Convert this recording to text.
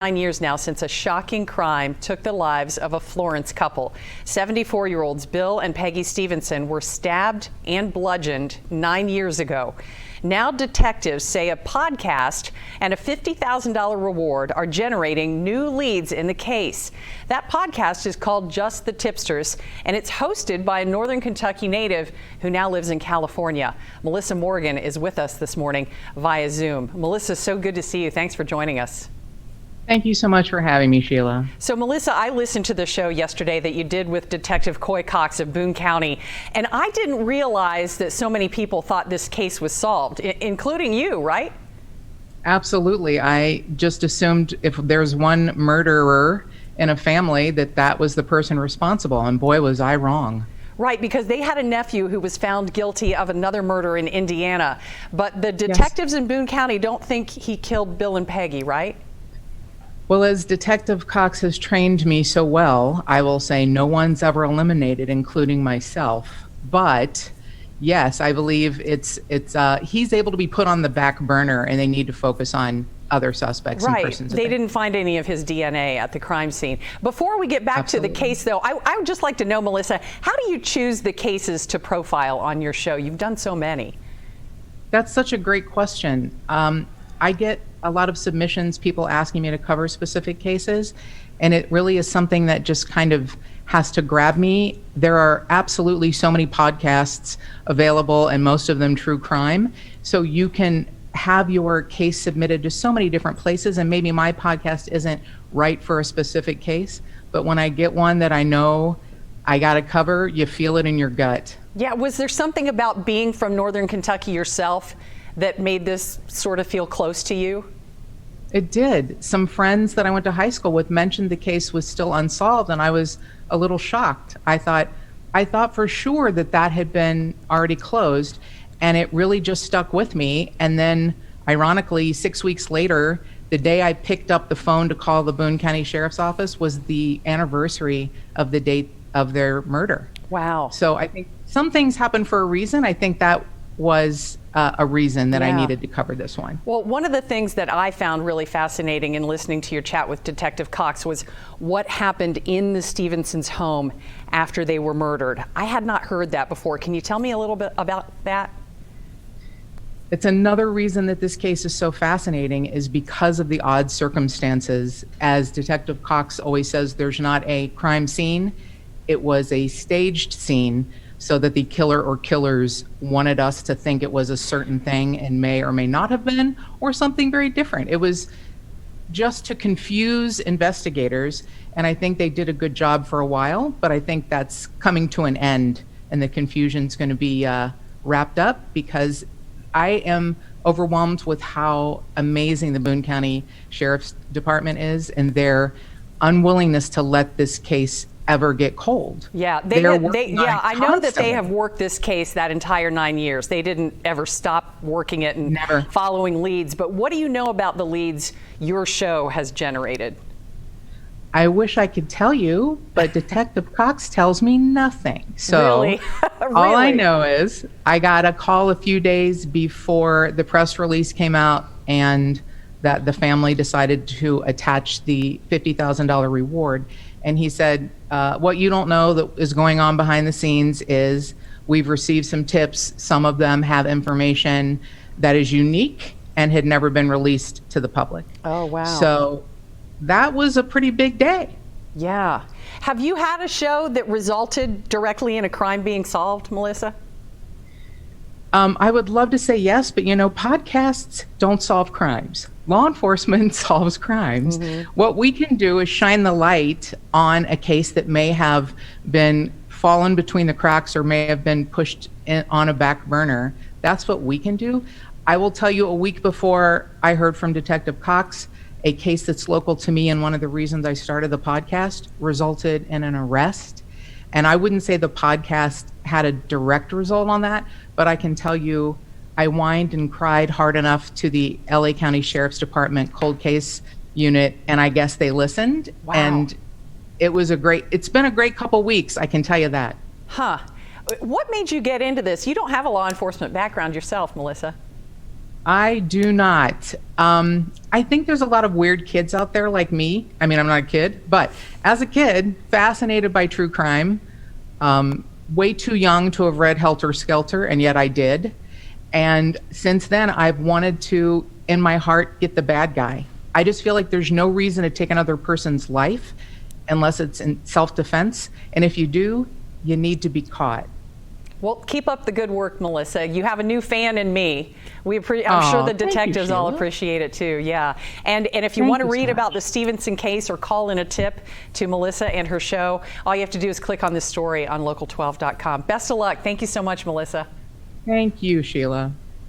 9 years now since a shocking crime took the lives of a Florence couple. 74-year-olds Bill and Peggy Stevenson were stabbed and bludgeoned 9 years ago. Now detectives say a podcast and a $50,000 reward are generating new leads in the case. That podcast is called Just The Tipsters, and it's hosted by a Northern Kentucky native who now lives in California. Melissa Morgan is with us this morning via Zoom. Melissa, so good to see you. Thanks for joining us. Thank you so much for having me, Sheila. So, Melissa, I listened to the show yesterday that you did with Detective Coy Cox of Boone County, and I didn't realize that so many people thought this case was solved, including you, right? Absolutely. I just assumed if there's one murderer in a family that was the person responsible, and boy, was I wrong. Right, because they had a nephew who was found guilty of another murder in Indiana, but the detectives in Boone County don't think he killed Bill and Peggy, right? Well, as Detective Cox has trained me so well, I will say no one's ever eliminated, including myself. But yes, I believe he's able to be put on the back burner, and they need to focus on other suspects and persons. They didn't find any of his DNA at the crime scene. Before we get back to the case, though, I would just like to know, Melissa, how do you choose the cases to profile on your show? You've done so many. That's such a great question. I get a lot of submissions, people asking me to cover specific cases, and it really is something that just kind of has to grab me. There are absolutely so many podcasts available, and most of them true crime. So you can have your case submitted to so many different places, and maybe my podcast isn't right for a specific case, but when I get one that I know I got to cover, you feel it in your gut. Yeah, was there something about being from Northern Kentucky yourself that made this sort of feel close to you? It did. Some friends that I went to high school with mentioned the case was still unsolved, and I was a little shocked. I thought for sure that had been already closed, and it really just stuck with me. And then, ironically, 6 weeks later, the day I picked up the phone to call the Boone County Sheriff's Office was the anniversary of the date of their murder. Wow. So I think some things happen for a reason. I think that was a reason that I needed to cover this one. Well, one of the things that I found really fascinating in listening to your chat with Detective Cox was what happened in the Stevensons' home after they were murdered. I had not heard that before. Can you tell me a little bit about that? It's another reason that this case is so fascinating is because of the odd circumstances. As Detective Cox always says, there's not a crime scene. It was a staged scene, so that the killer or killers wanted us to think it was a certain thing and may or may not have been, or something very different. It was just to confuse investigators, and I think they did a good job for a while, but I think that's coming to an end, and the confusion's going to be wrapped up, because I am overwhelmed with how amazing the Boone County Sheriff's Department is, and their unwillingness to let this case ever get cold. Yeah, I know that they have worked this case that entire 9 years. They didn't ever stop working it and following leads. But what do you know about the leads your show has generated? I wish I could tell you, but Detective Cox tells me nothing. So really? All I know is I got a call a few days before the press release came out, and that the family decided to attach the $50,000 reward. And he said, what you don't know that is going on behind the scenes is we've received some tips. Some of them have information that is unique and had never been released to the public. Oh, wow. So that was a pretty big day. Yeah. Have you had a show that resulted directly in a crime being solved, Melissa? I would love to say yes, but podcasts don't solve crimes. Law enforcement solves crimes. Mm-hmm. What we can do is shine the light on a case that may have been fallen between the cracks or may have been pushed on a back burner. That's what we can do. I will tell you, a week before I heard from Detective Cox, a case that's local to me, and one of the reasons I started the podcast, resulted in an arrest. And I wouldn't say the podcast had a direct result on that, but I can tell you I whined and cried hard enough to the LA County Sheriff's Department cold case unit, and I guess they listened. Wow. And it's been a great couple weeks, I can tell you that. Huh. What made you get into this? You don't have a law enforcement background yourself, Melissa. I do not. I think there's a lot of weird kids out there like me. I mean, I'm not a kid, but as a kid, fascinated by true crime. Way too young to have read Helter Skelter, and yet I did. And since then, I've wanted to, in my heart, get the bad guy. I just feel like there's no reason to take another person's life unless it's in self-defense. And if you do, you need to be caught. Well, keep up the good work, Melissa. You have a new fan in me. I'm sure the detectives all appreciate it too. Yeah. And if you want to read about the Stevenson case or call in a tip to Melissa and her show, all you have to do is click on this story on local12.com. Best of luck. Thank you so much, Melissa. Thank you, Sheila.